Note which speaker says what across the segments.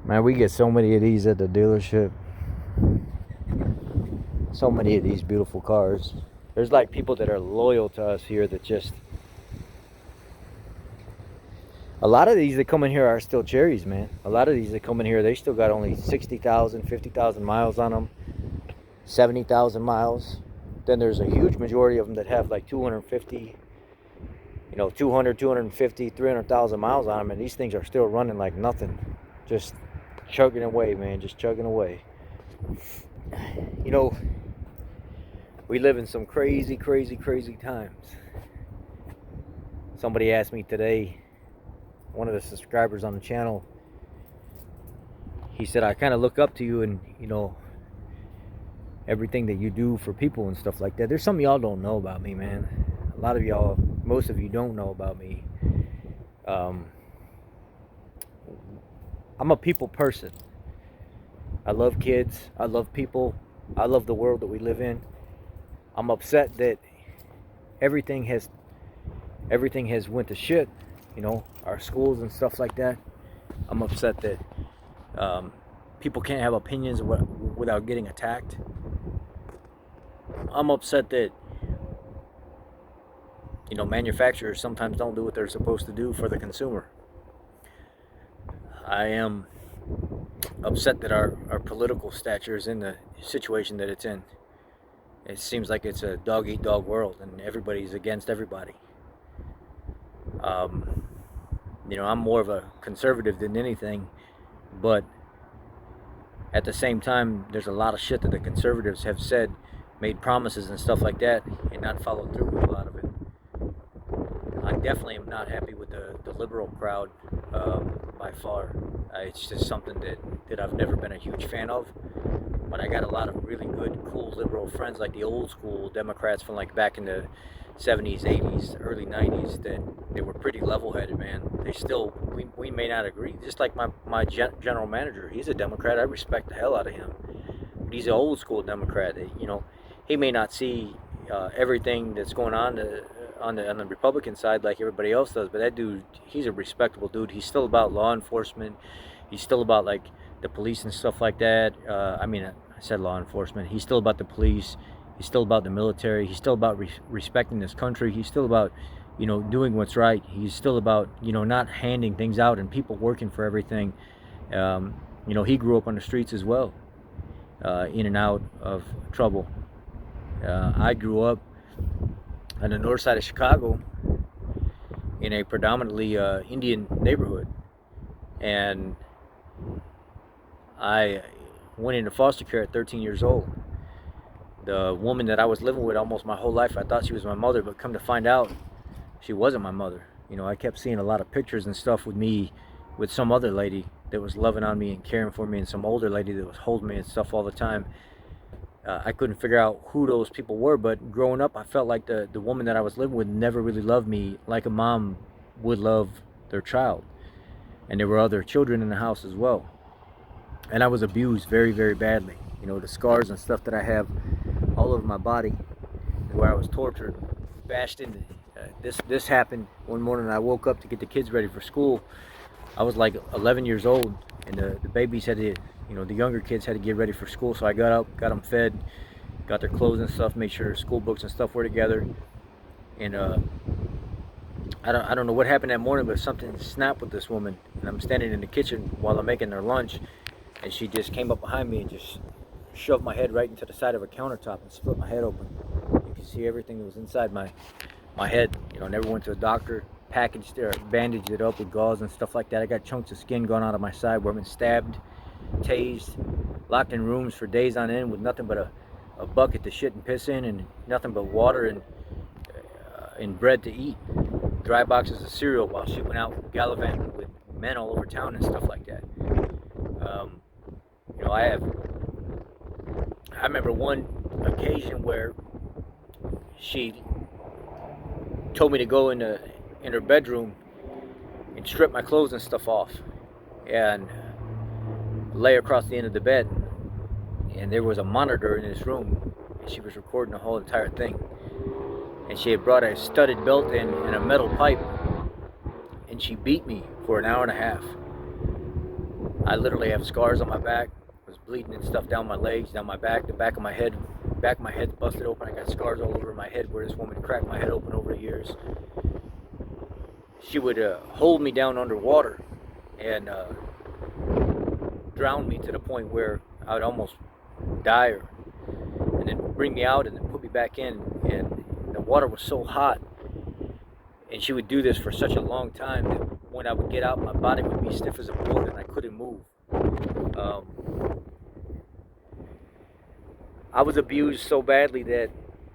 Speaker 1: Man, we get so many of these at the dealership. So many of these beautiful cars. There's like people that are loyal to us here that just... A lot of these that come in here are still cherries, man. A lot of these that come in here, they still got only 60,000, 50,000 miles on them. 70,000 miles. Then there's a huge majority of them that have like 250, 200, 250, 300,000 miles on them. And these things are still running like nothing. Just chugging away, man. Just chugging away. We live in some crazy, crazy, crazy times. Somebody asked me today, one of the subscribers on the channel, he said, I kind of look up to you and, everything that you do for people and stuff like that. There's something y'all don't know about me, man. A lot of y'all, most of you don't know about me. I'm a people person. I love kids. I love people. I love the world that we live in. I'm upset that everything has went to shit. Our schools and stuff like that. I'm upset that people can't have opinions without getting attacked. I'm upset that manufacturers sometimes don't do what they're supposed to do for the consumer. I am upset that our political stature is in the situation that it's in. It seems like it's a dog-eat-dog world and everybody's against everybody. I'm more of a conservative than anything, but at the same time, there's a lot of shit that the conservatives have said, made promises and stuff like that, and not followed through with a lot of it. I definitely am not happy with the liberal crowd by far. It's just something that I've never been a huge fan of. But I got a lot of really good, cool liberal friends, like the old school Democrats from like back in the 70s, 80s, early 90s, that they were pretty level-headed, man. We may not agree. Just like my general manager, he's a Democrat. I respect the hell out of him. But he's an old school Democrat. He may not see everything that's going on the Republican side like everybody else does, but that dude, he's a respectable dude. He's still about law enforcement. He's still about like the police and stuff like that. I said law enforcement. He's still about the police. He's still about the military. He's still about respecting this country. He's still about, doing what's right. He's still about, not handing things out and people working for everything. He grew up on the streets as well, in and out of trouble. I grew up on the north side of Chicago in a predominantly Indian neighborhood. And I went into foster care at 13 years old. The woman that I was living with almost my whole life, I thought she was my mother, but come to find out, she wasn't my mother. I kept seeing a lot of pictures and stuff with me with some other lady that was loving on me and caring for me, and some older lady that was holding me and stuff all the time. I couldn't figure out who those people were, but growing up, I felt like the woman that I was living with never really loved me like a mom would love their child. And there were other children in the house as well. And I was abused very, very badly. The scars and stuff that I have all over my body, where I was tortured, bashed into. This happened one morning. I woke up to get the kids ready for school. I was like 11 years old, and the babies had to, the younger kids had to get ready for school. So I got up, got them fed, got their clothes and stuff, made sure their school books and stuff were together. And I don't know what happened that morning, but something snapped with this woman. And I'm standing in the kitchen while I'm making their lunch, and she just came up behind me and just shoved my head right into the side of a countertop and split my head open. You can see everything that was inside my head. Never went to a doctor, packaged or bandaged it up with gauze and stuff like that. I got chunks of skin going out of my side where I've been stabbed, tased, locked in rooms for days on end with nothing but a bucket to shit and piss in, and nothing but water and bread to eat. Dry boxes of cereal while she went out gallivanting with men all over town and stuff like that. I remember one occasion where she told me to go in her bedroom and strip my clothes and stuff off and lay across the end of the bed. And there was a monitor in this room, and she was recording the whole entire thing. And she had brought a studded belt in and a metal pipe, and she beat me for an hour and a half. I literally have scars on my back. I was bleeding and stuff down my legs, down my back, the back of my head. Back of my head's busted open. I got scars all over my head where this woman cracked my head open over the years. She would hold me down underwater and drown me to the point where I would almost die, and then bring me out and then put me back in. And the water was so hot, and she would do this for such a long time that when I would get out, my body would be stiff as a board and I couldn't move. I was abused so badly that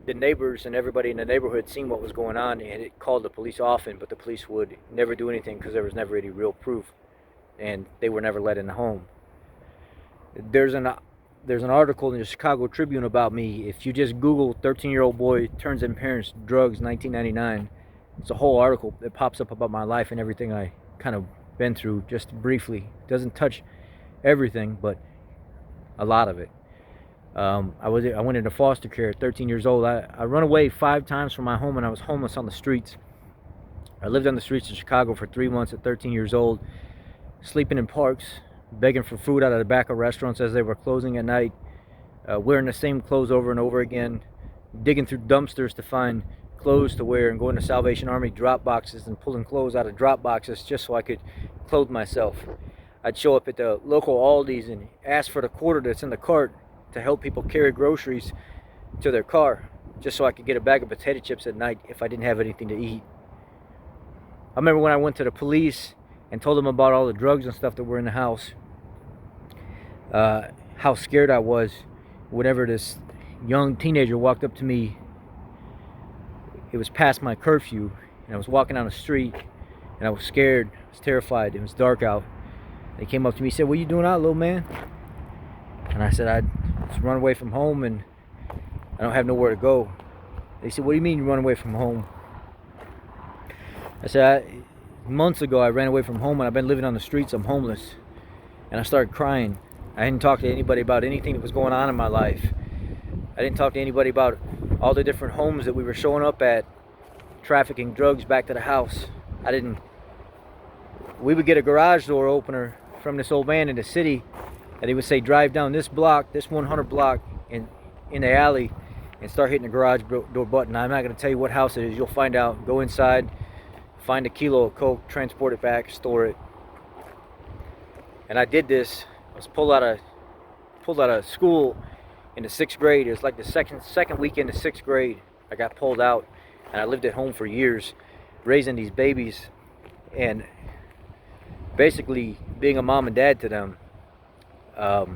Speaker 1: the neighbors and everybody in the neighborhood seen what was going on, and it called the police often, but the police would never do anything because there was never any real proof, and they were never let in the home. There's an article in the Chicago Tribune about me. If you just Google 13-year-old boy turns in parents drugs 1999, it's a whole article that pops up about my life and everything I kind of been through just briefly. It doesn't touch everything, but a lot of it. I went into foster care at 13 years old. I run away 5 times from my home, and I was homeless on the streets. I lived on the streets of Chicago for 3 months at 13 years old, sleeping in parks, begging for food out of the back of restaurants as they were closing at night, wearing the same clothes over and over again, digging through dumpsters to find clothes to wear, and going to Salvation Army drop boxes and pulling clothes out of drop boxes just so I could clothe myself. I'd show up at the local Aldi's and ask for the quarter that's in the cart to help people carry groceries to their car, just so I could get a bag of potato chips at night if I didn't have anything to eat. I remember when I went to the police and told them about all the drugs and stuff that were in the house, how scared I was whenever this young teenager walked up to me. It was past my curfew, and I was walking down the street, and I was scared, I was terrified. It was dark out. They came up to me and said, "What are you doing out, little man?" And I said, "I just run away from home, and I don't have nowhere to go." They said, "What do you mean you run away from home?" I said, "Months ago I ran away from home, and I've been living on the streets. I'm homeless." And I started crying. I hadn't talked to anybody about anything that was going on in my life. I didn't talk to anybody about all the different homes that we were showing up at, trafficking drugs back to the house. We would get a garage door opener from this old man in the city, and he would say, "Drive down this block, this 100 block in the alley, and start hitting the garage door button." I'm not going to tell you what house it is. You'll find out. Go inside, find a kilo of coke, transport it back, store it. And I did this. I was pulled out of school in the 6th grade. It was like the second weekend of 6th grade. I got pulled out, and I lived at home for years, raising these babies, and basically being a mom and dad to them. I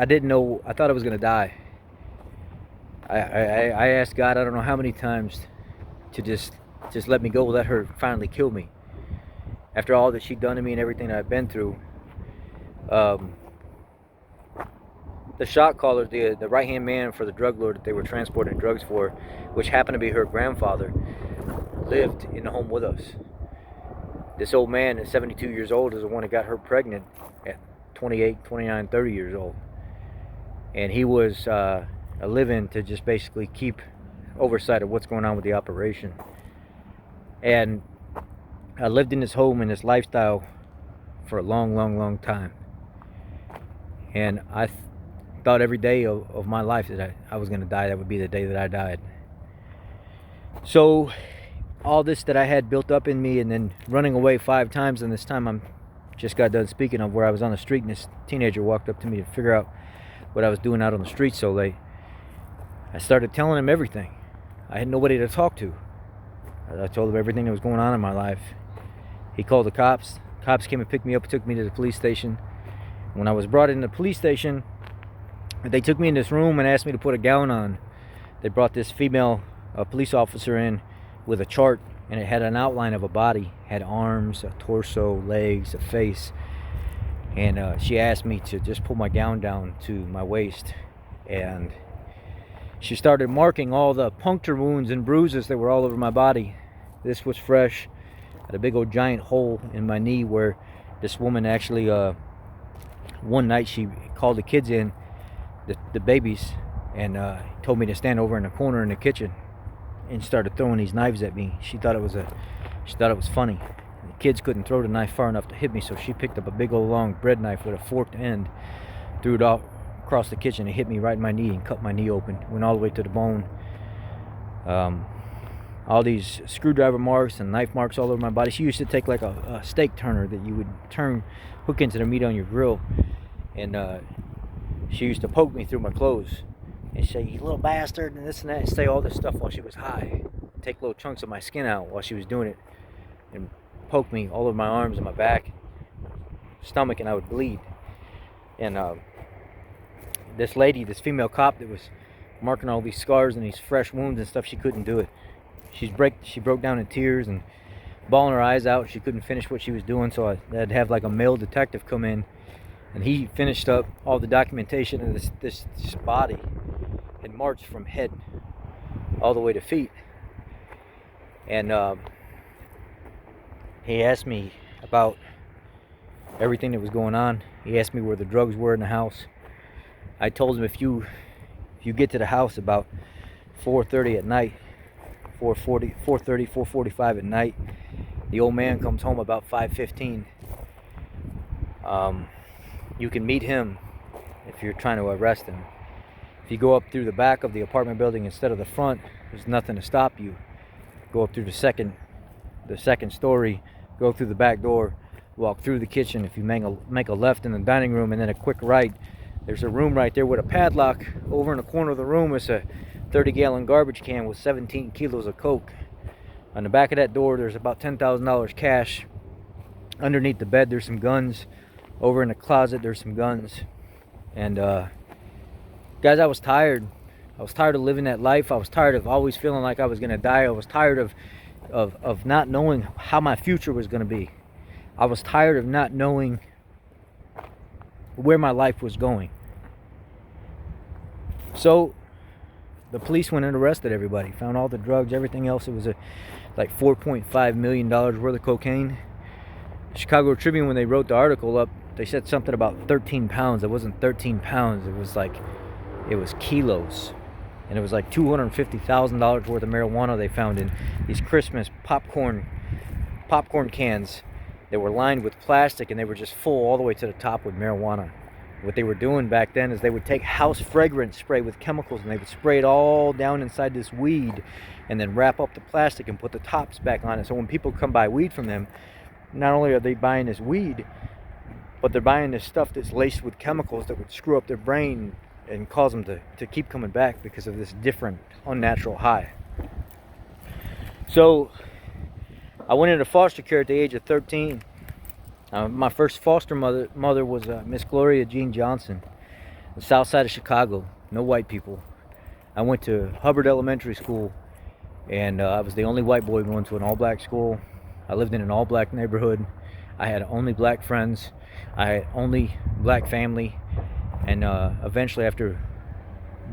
Speaker 1: didn't know. I thought I was gonna die. I asked God, I don't know how many times, to just let me go, let her finally kill me. After all that she'd done to me and everything that I've been through. The shot caller, the right-hand man for the drug lord that they were transporting drugs for, which happened to be her grandfather, lived in the home with us. This old man at 72 years old is the one that got her pregnant at 28, 29, 30 years old. And he was a live-in to just basically keep oversight of what's going on with the operation. And I lived in this home and this lifestyle for a long, long, long time. And I thought every day of my life that I was going to die. That would be the day that I died. So all this that I had built up in me, and then running away 5 times, and this time I'm just got done speaking of where I was on the street, and this teenager walked up to me to figure out what I was doing out on the street so late. I started telling him everything. I had nobody to talk to. I told him everything that was going on in my life. He called the cops. Cops came and picked me up, took me to the police station. When I was brought in the police station, they took me in this room and asked me to put a gown on. They brought this female police officer in with a chart, and it had an outline of a body. It had arms, a torso, legs, a face. And she asked me to just pull my gown down to my waist. And she started marking all the puncture wounds and bruises that were all over my body. This was fresh. I had a big old giant hole in my knee where this woman actually, one night she called the kids in, the babies, and told me to stand over in the corner in the kitchen. and started throwing these knives at me. She thought it was funny. The kids couldn't throw the knife far enough to hit me, so she picked up a big old long bread knife with a forked end, threw it off across the kitchen and hit me right in my knee and cut my knee open. Went all the way to the bone. All these screwdriver marks and knife marks all over my body. She used to take like a steak turner that you would hook into the meat on your grill, and she used to poke me through my clothes and say, "You little bastard," and this and that, and say all this stuff while she was high. Take little chunks of my skin out while she was doing it, and poke me all over my arms and my back, stomach, and I would bleed. And this lady, this female cop that was marking all these scars and these fresh wounds and stuff, she couldn't do it. She broke down in tears and bawling her eyes out. She couldn't finish what she was doing, so I had to have like a male detective come in, and he finished up all the documentation of this body and marched from head all the way to feet. And he asked me about everything that was going on. He asked me where the drugs were in the house. I told him if you get to the house about 4:30 at night, 4:30, 4:45 at night, the old man comes home about 5:15. You can meet him if you're trying to arrest him. If you go up through the back of the apartment building instead of the front, there's nothing to stop you. Go up through the second story, go through the back door, walk through the kitchen. If you make a left in the dining room and then a quick right, there's a room right there with a padlock. Over in the corner of the room is a 30-gallon garbage can with 17 kilos of coke. On the back of that door, there's about $10,000 cash. Underneath the bed, there's some guns. Over in the closet, there's some guns. And guys, I was tired. I was tired of living that life. I was tired of always feeling like I was going to die. I was tired of not knowing how my future was going to be. I was tired of not knowing where my life was going. So the police went and arrested everybody, found all the drugs, everything else. It was like $4.5 million worth of cocaine. The Chicago Tribune, when they wrote the article up, they said something about 13 pounds. It wasn't 13 pounds. It was kilos. And it was like $250,000 worth of marijuana they found in these Christmas popcorn cans that were lined with plastic, and they were just full all the way to the top with marijuana. What they were doing back then is they would take house fragrance spray with chemicals, and they would spray it all down inside this weed and then wrap up the plastic and put the tops back on it. So when people come buy weed from them, not only are they buying this weed, but they're buying this stuff that's laced with chemicals that would screw up their brain and cause them to keep coming back because of this different, unnatural high. So I went into foster care at the age of 13. My first foster mother was Miss Gloria Jean Johnson, the south side of Chicago, no white people. I went to Hubbard Elementary School, and I was the only white boy going to an all-black school. I lived in an all-black neighborhood. I had only black friends. I had only black family. And eventually, after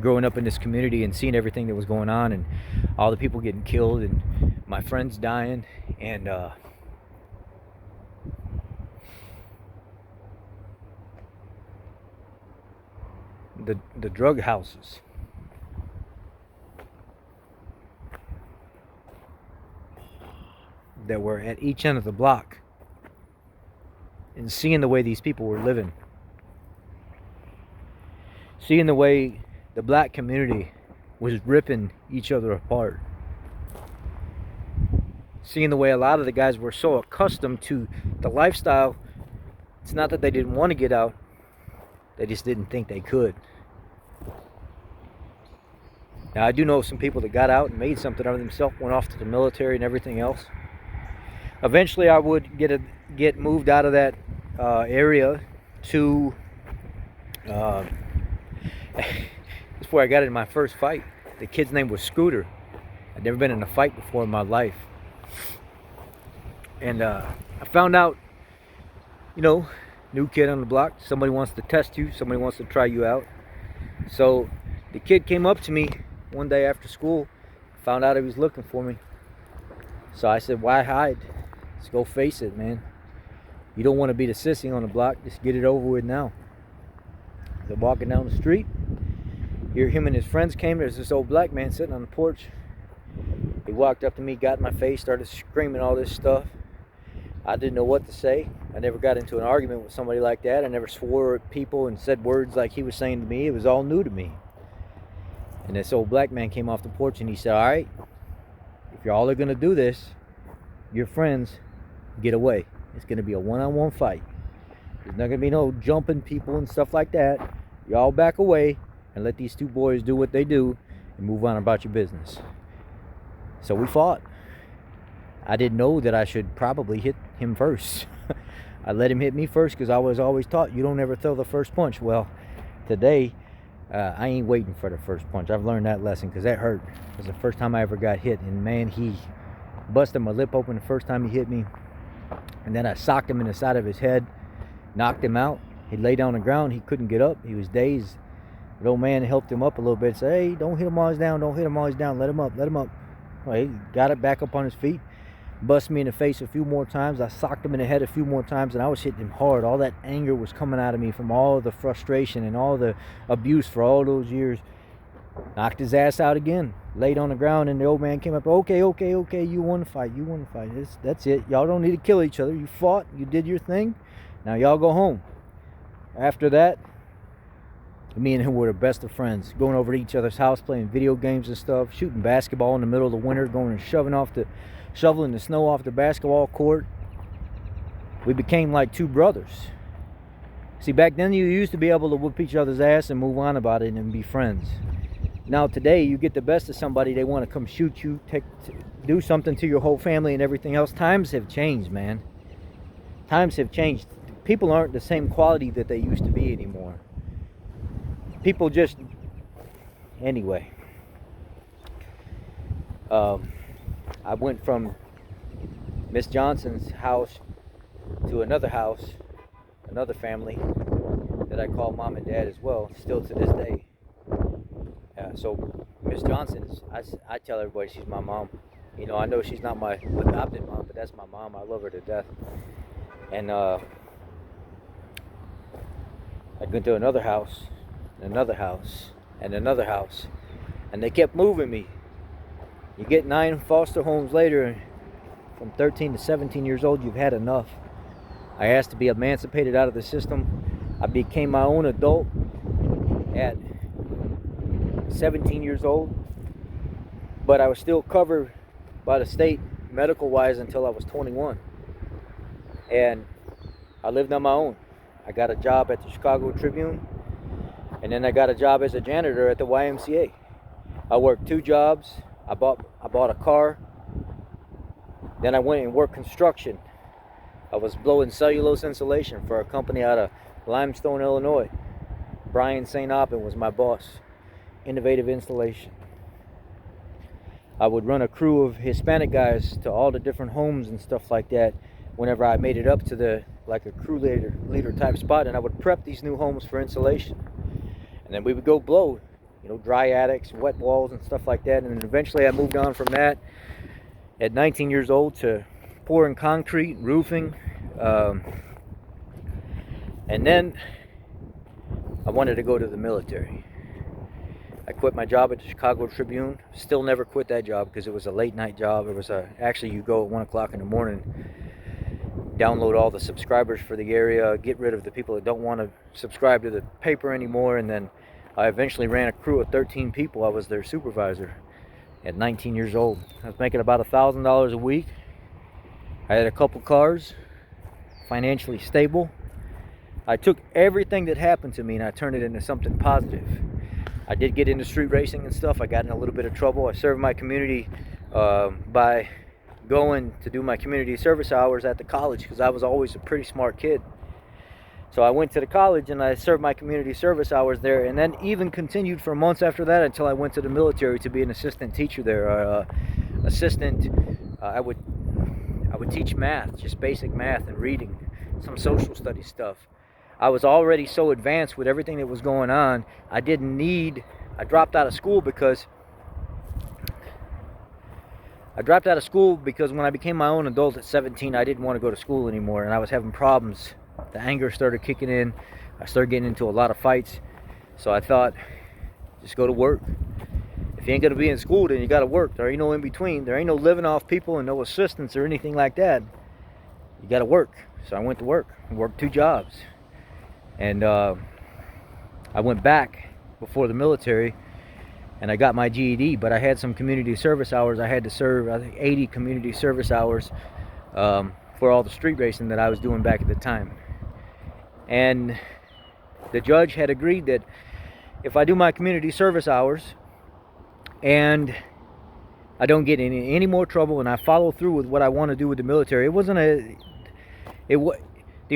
Speaker 1: growing up in this community and seeing everything that was going on and all the people getting killed and my friends dying and the drug houses, that were at each end of the block, and seeing the way these people were living, seeing the way the black community was ripping each other apart, seeing the way a lot of the guys were so accustomed to the lifestyle. It's not that they didn't want to get out, they just didn't think they could. Now, I do know some people that got out and made something out of themselves, went off to the military and everything else. Eventually, I would get moved out of that area to that's where I got in my first fight. The kid's name was Scooter. I'd never been in a fight before in my life. And I found out, new kid on the block, somebody wants to test you, somebody wants to try you out. So the kid came up to me one day after school, found out he was looking for me. So I said, why hide? Let's go face it, man. You don't want to be the sissy on the block, just get it over with now. They're walking down the street. Here, him and his friends came. There's this old black man sitting on the porch. walked up to me, got in my face, started screaming all this stuff. I didn't know what to say. I never got into an argument with somebody like that. I never swore at people and said words like he was saying to me. It was all new to me. And this old black man came off the porch and he said, all right, if y'all are going to do this, your friends, get away. It's going to be a one-on-one fight. There's not going to be no jumping people and stuff like that. Y'all back away and let these two boys do what they do and move on about your business. So we fought. I didn't know that I should probably hit him first. I let him hit me first because I was always taught you don't ever throw the first punch. Well, today, I ain't waiting for the first punch. I've learned that lesson because that hurt. It was the first time I ever got hit. And man, he busted my lip open the first time he hit me. And then I socked him in the side of his head, knocked him out. He lay down on the ground. He couldn't get up. He was dazed. The old man helped him up a little bit. Said, hey, don't hit him while he's down. Don't hit him while he's down. Let him up. Let him up. Well, he got it back up on his feet. Bust me in the face a few more times. I socked him in the head a few more times, and I was hitting him hard. All that anger was coming out of me from all the frustration and all the abuse for all those years. Knocked his ass out again. Laid on the ground, and the old man came up. Okay, you won the fight. You won the fight. That's it. Y'all don't need to kill each other. You fought. You did your thing. Now y'all go home. After that, me and him were the best of friends. Going over to each other's house, playing video games and stuff. Shooting basketball in the middle of the winter. Going and shoveling the snow off the basketball court. We became like two brothers. See, back then you used to be able to whoop each other's ass and move on about it and be friends. Now today, you get the best of somebody, they want to come shoot you, do something to your whole family and everything else. Times have changed, man. Times have changed. People aren't the same quality that they used to be anymore. People just... Anyway. I went from Miss Johnson's house to another house, another family that I call mom and dad as well, still to this day. So Miss Johnson is, I tell everybody she's my mom. You know, I know she's not my adopted mom, but that's my mom. I love her to death. And I went to another house, and another house, and another house, and they kept moving me. You get 9 foster homes later, from 13 to 17 years old, you've had enough. I asked to be emancipated out of the system. I became my own adult at 17 years old, but I was still covered by the state medical-wise until I was 21. And I lived on my own. I got a job at the Chicago Tribune, and then I got a job as a janitor at the YMCA. I worked 2 jobs. I bought a car. Then I went and worked construction. I was blowing cellulose insulation for a company out of Limestone, Illinois. Brian St. Aubin was my boss. Innovative Installation. I would run a crew of Hispanic guys to all the different homes and stuff like that whenever I made it up to the like a crew leader type spot, and I would prep these new homes for insulation. And then we would go blow, you know, dry attics, wet walls and stuff like that. And then eventually I moved on from that at 19 years old to pouring concrete, roofing, and then I wanted to go to the military. I quit my job at the Chicago Tribune. Still never quit that job because it was a late night job. It was actually you go at 1 o'clock in the morning, download all the subscribers for the area, get rid of the people that don't want to subscribe to the paper anymore, and then I eventually ran a crew of 13 people. I was their supervisor at 19 years old. I was making about $1,000 a week. I had a couple cars, financially stable. I took everything that happened to me and I turned it into something positive. I did get into street racing and stuff. I got in a little bit of trouble. I served my community by going to do my community service hours at the college because I was always a pretty smart kid. So I went to the college and I served my community service hours there, and then even continued for months after that until I went to the military to be an assistant teacher there. I would teach math, just basic math and reading, some social studies stuff. I was already so advanced with everything that was going on. I dropped out of school because when I became my own adult at 17, I didn't want to go to school anymore, and I was having problems. The anger started kicking in. I started getting into a lot of fights. So I thought, just go to work. If you ain't gonna be in school, then you gotta work. There ain't no in between. There ain't no living off people and no assistance or anything like that. You gotta work. So I went to work. I worked 2 jobs. And I went back before the military and I got my GED, but I had some community service hours. I had to serve, I think, 80 community service hours for all the street racing that I was doing back at the time. And the judge had agreed that if I do my community service hours and I don't get in any more trouble and I follow through with what I want to do with the military, the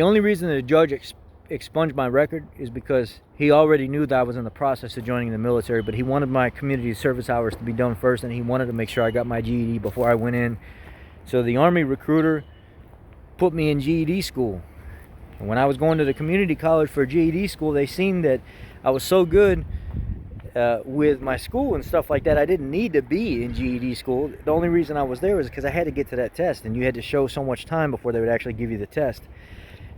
Speaker 1: only reason that the judge expunged my record is because he already knew that I was in the process of joining the military, but he wanted my community service hours to be done first, and he wanted to make sure I got my GED before I went in. So the Army recruiter put me in GED school. And when I was going to the community college for GED school, they seen that I was so good with my school and stuff like that, I didn't need to be in GED school. The only reason I was there was because I had to get to that test, and you had to show so much time before they would actually give you the test.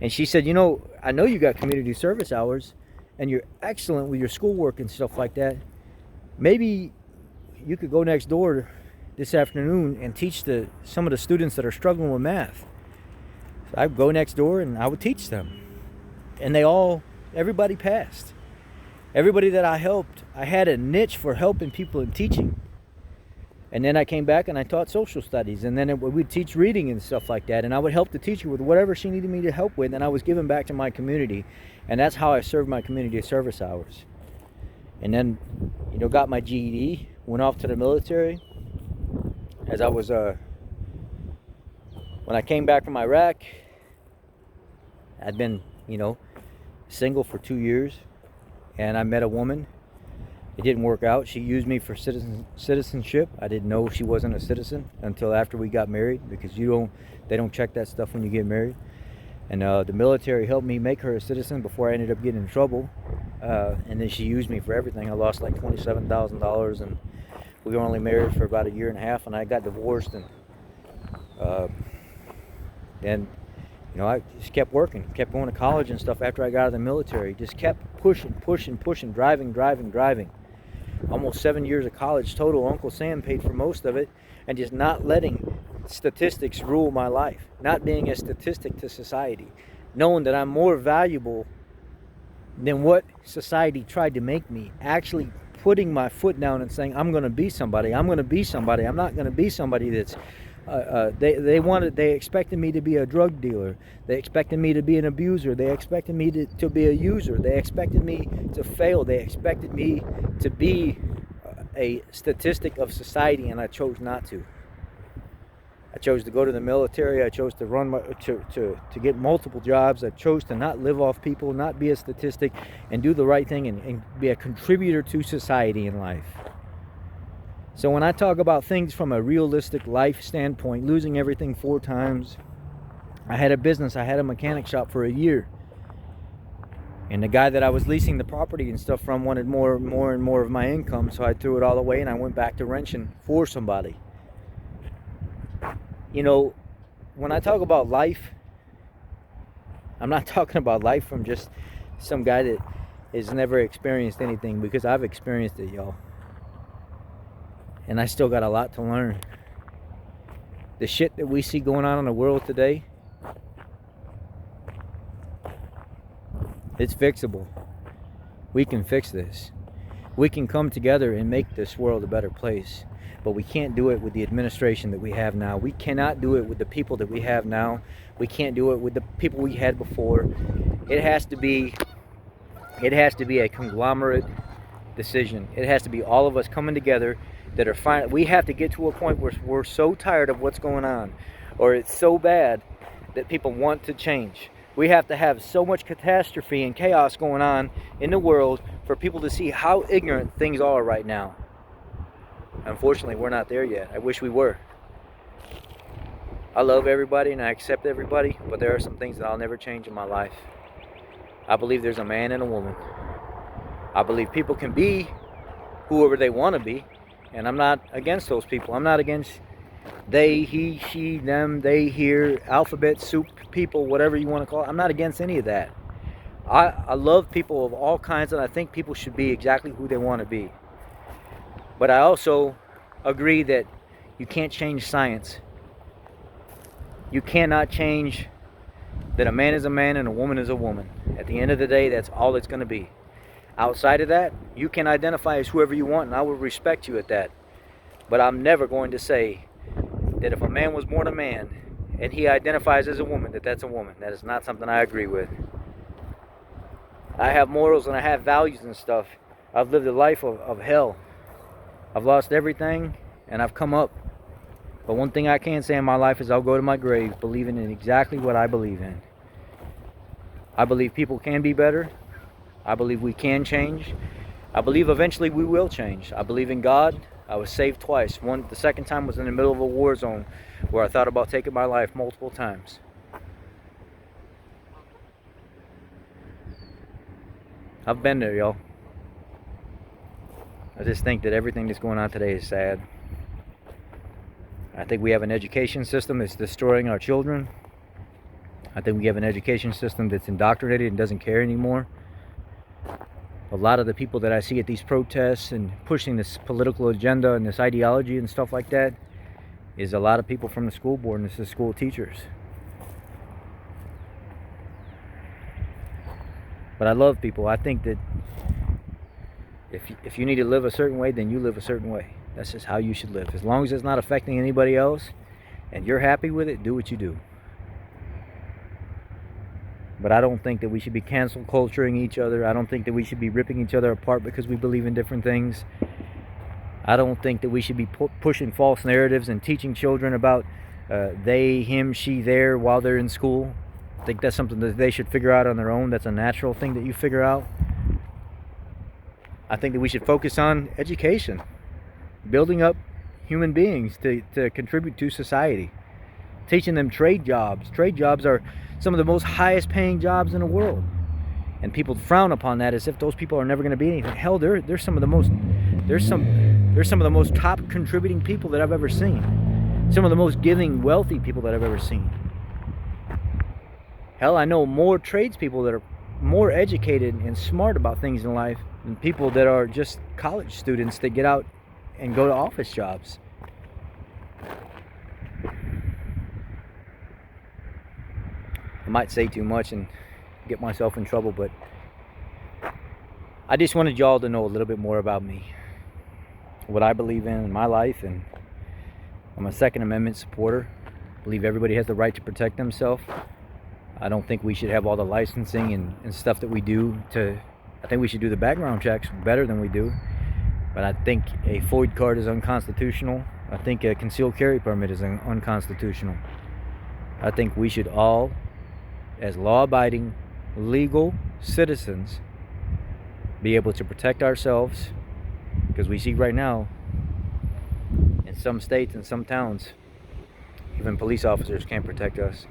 Speaker 1: And she said, you know, I know you got community service hours and you're excellent with your schoolwork and stuff like that. Maybe you could go next door this afternoon and teach some of the students that are struggling with math. So I would go next door and I would teach them. And everybody passed. Everybody that I helped, I had a niche for helping people in teaching. And then I came back and I taught social studies, and then we'd teach reading and stuff like that, and I would help the teacher with whatever she needed me to help with, and I was giving back to my community, and that's how I served my community service hours. And then, you know, got my GED, went off to the military. As I was, when I came back from Iraq, I'd been, you know, single for 2 years, and I met a woman. It didn't work out. She used me for citizenship. I didn't know she wasn't a citizen until after we got married, because they don't check that stuff when you get married. And the military helped me make her a citizen before I ended up getting in trouble. And then she used me for everything. I lost like $27,000, and we were only married for about 1.5 years, and I got divorced. And then, you know, I just kept working, kept going to college and stuff after I got out of the military. Just kept pushing, driving. Almost 7 years of college total. Uncle Sam paid for most of it, and just not letting statistics rule my life. Not being a statistic to society. Knowing that I'm more valuable than what society tried to make me. Actually putting my foot down and saying, I'm going to be somebody. I'm not going to be somebody that's they expected me to be a drug dealer. They expected me to be an abuser. They expected me to be a user. They expected me to fail. They expected me to be a statistic of society, and I chose not to. I chose to go to the military. I chose to to get multiple jobs. I chose to not live off people, not be a statistic, and do the right thing and be a contributor to society in life. So when I talk about things from a realistic life standpoint, losing everything 4 times, I had a business, I had a mechanic shop for 1 year. And the guy that I was leasing the property and stuff from wanted more and more of my income, so I threw it all away and I went back to wrenching for somebody. You know, when I talk about life, I'm not talking about life from just some guy that has never experienced anything, because I've experienced it, y'all. And I still got a lot to learn. The shit that we see going on in the world today, it's fixable. We can fix this. We can come together and make this world a better place. But we can't do it with the administration that we have now. We cannot do it with the people that we have now. We can't do it with the people we had before. It has to be a conglomerate decision. It has to be all of us coming together that are fine. We have to get to a point where we're so tired of what's going on, or it's so bad that people want to change. We have to have so much catastrophe and chaos going on in the world for people to see how ignorant things are right now. Unfortunately, we're not there yet. I wish we were. I love everybody and I accept everybody, but there are some things that I'll never change in my life. I believe there's a man and a woman. I believe people can be whoever they want to be, and I'm not against those people. I'm not against they, he, she, them, they, here, alphabet soup people, whatever you want to call it. I'm not against any of that. I love people of all kinds, and I think people should be exactly who they want to be. But I also agree that you can't change science. You cannot change that a man is a man and a woman is a woman. At the end of the day, that's all it's going to be. Outside of that, you can identify as whoever you want, and I will respect you at that. But I'm never going to say that if a man was born a man and he identifies as a woman, that that's a woman. That is not something I agree with. I have morals and I have values and stuff. I've lived a life of hell. I've lost everything and I've come up. But one thing I can say in my life is I'll go to my grave believing in exactly what I believe in. I believe people can be better. I believe we can change. I believe eventually we will change. I believe in God. I was saved twice. The second time was in the middle of a war zone where I thought about taking my life multiple times. I've been there, y'all. I just think that everything that's going on today is sad. I think we have an education system that's destroying our children. I think we have an education system that's indoctrinated and doesn't care anymore. A lot of the people that I see at these protests and pushing this political agenda and this ideology and stuff like that is a lot of people from the school board, and this is school teachers. But I love people. I think that if you need to live a certain way, then you live a certain way. That's just how you should live. As long as it's not affecting anybody else and you're happy with it, do what you do. But I don't think that we should be cancel culturing each other. I don't think that we should be ripping each other apart because we believe in different things. I don't think that we should be pushing false narratives and teaching children about they, him, she, their while they're in school. I think that's something that they should figure out on their own. That's a natural thing that you figure out. I think that we should focus on education, building up human beings to contribute to society, teaching them trade jobs. Trade jobs are some of the most highest paying jobs in the world, and people frown upon that as if those people are never going to be anything. Hell, they're some of the most top contributing people that I've ever seen. Some of the most giving, wealthy people that I've ever seen. Hell, I know more tradespeople that are more educated and smart about things in life than people that are just college students that get out and go to office jobs. I might say too much and get myself in trouble, but I just wanted y'all to know a little bit more about me, what I believe in my life, and I'm a Second Amendment supporter. I believe everybody has the right to protect themselves. I don't think we should have all the licensing and stuff that we do I think we should do the background checks better than we do. But I think a FOID card is unconstitutional. I think a concealed carry permit is unconstitutional. I think we should all, as law-abiding, legal citizens, be able to protect ourselves, because we see right now in some states and some towns, even police officers can't protect us.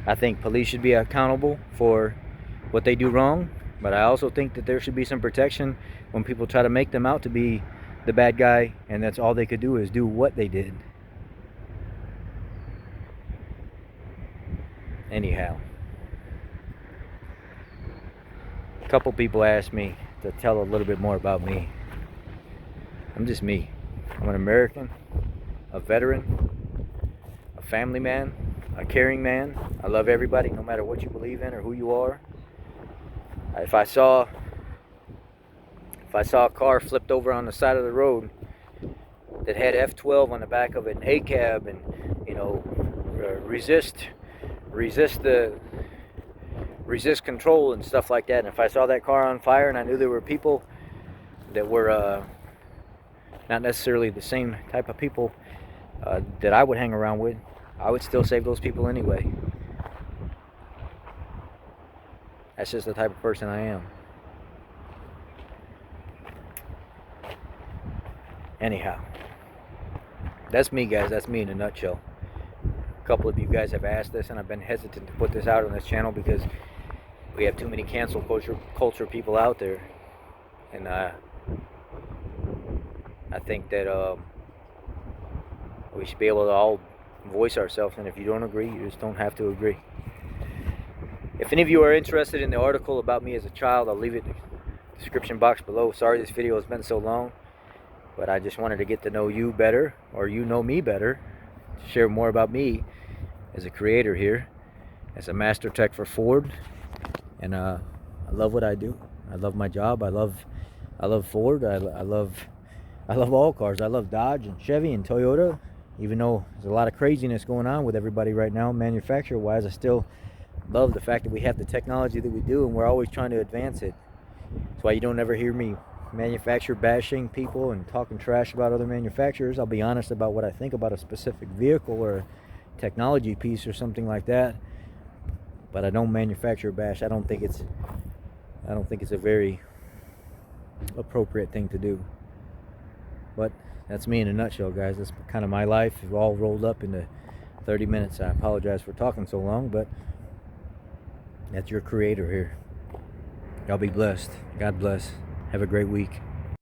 Speaker 1: I think police should be accountable for what they do wrong, but I also think that there should be some protection when people try to make them out to be the bad guy and that's all they could do is do what they did. Anyhow, a couple people asked me to tell a little bit more about me. I'm just me. I'm an American, a veteran, a family man, a caring man. I love everybody, no matter what you believe in or who you are. If I saw a car flipped over on the side of the road that had F12 on the back of it, and ACAB, and resist control and stuff like that, and if I saw that car on fire and I knew there were people that were not necessarily the same type of people that I would hang around with, I would still save those people anyway. That's just the type of person I am. Anyhow, that's me, guys. That's me in a nutshell. A couple of you guys have asked this, and I've been hesitant to put this out on this channel because we have too many cancel culture people out there, and I think that we should be able to all voice ourselves, and if you don't agree, you just don't have to agree. If any of you are interested in the article about me as a child, I'll leave it in the description box below. Sorry this video has been so long. but I just wanted to get to know you better, or you know me better, to share more about me as a creator here, as a master tech for Ford. And I love what I do. I love my job. I love Ford. I love all cars. I love Dodge and Chevy and Toyota. Even though there's a lot of craziness going on with everybody right now, manufacturer wise, I still love the fact that we have the technology that we do, and we're always trying to advance it. That's why you don't ever hear me manufacturer bashing people and talking trash about other manufacturers. I'll be honest about what I think about a specific vehicle or a technology piece or something like that, but I don't manufacturer bash. I don't think it's a very appropriate thing to do. But that's me in a nutshell, guys. That's kind of my life, all rolled up into 30 minutes. I apologize for talking so long, but that's your creator here. Y'all be blessed. God bless. Have a great week.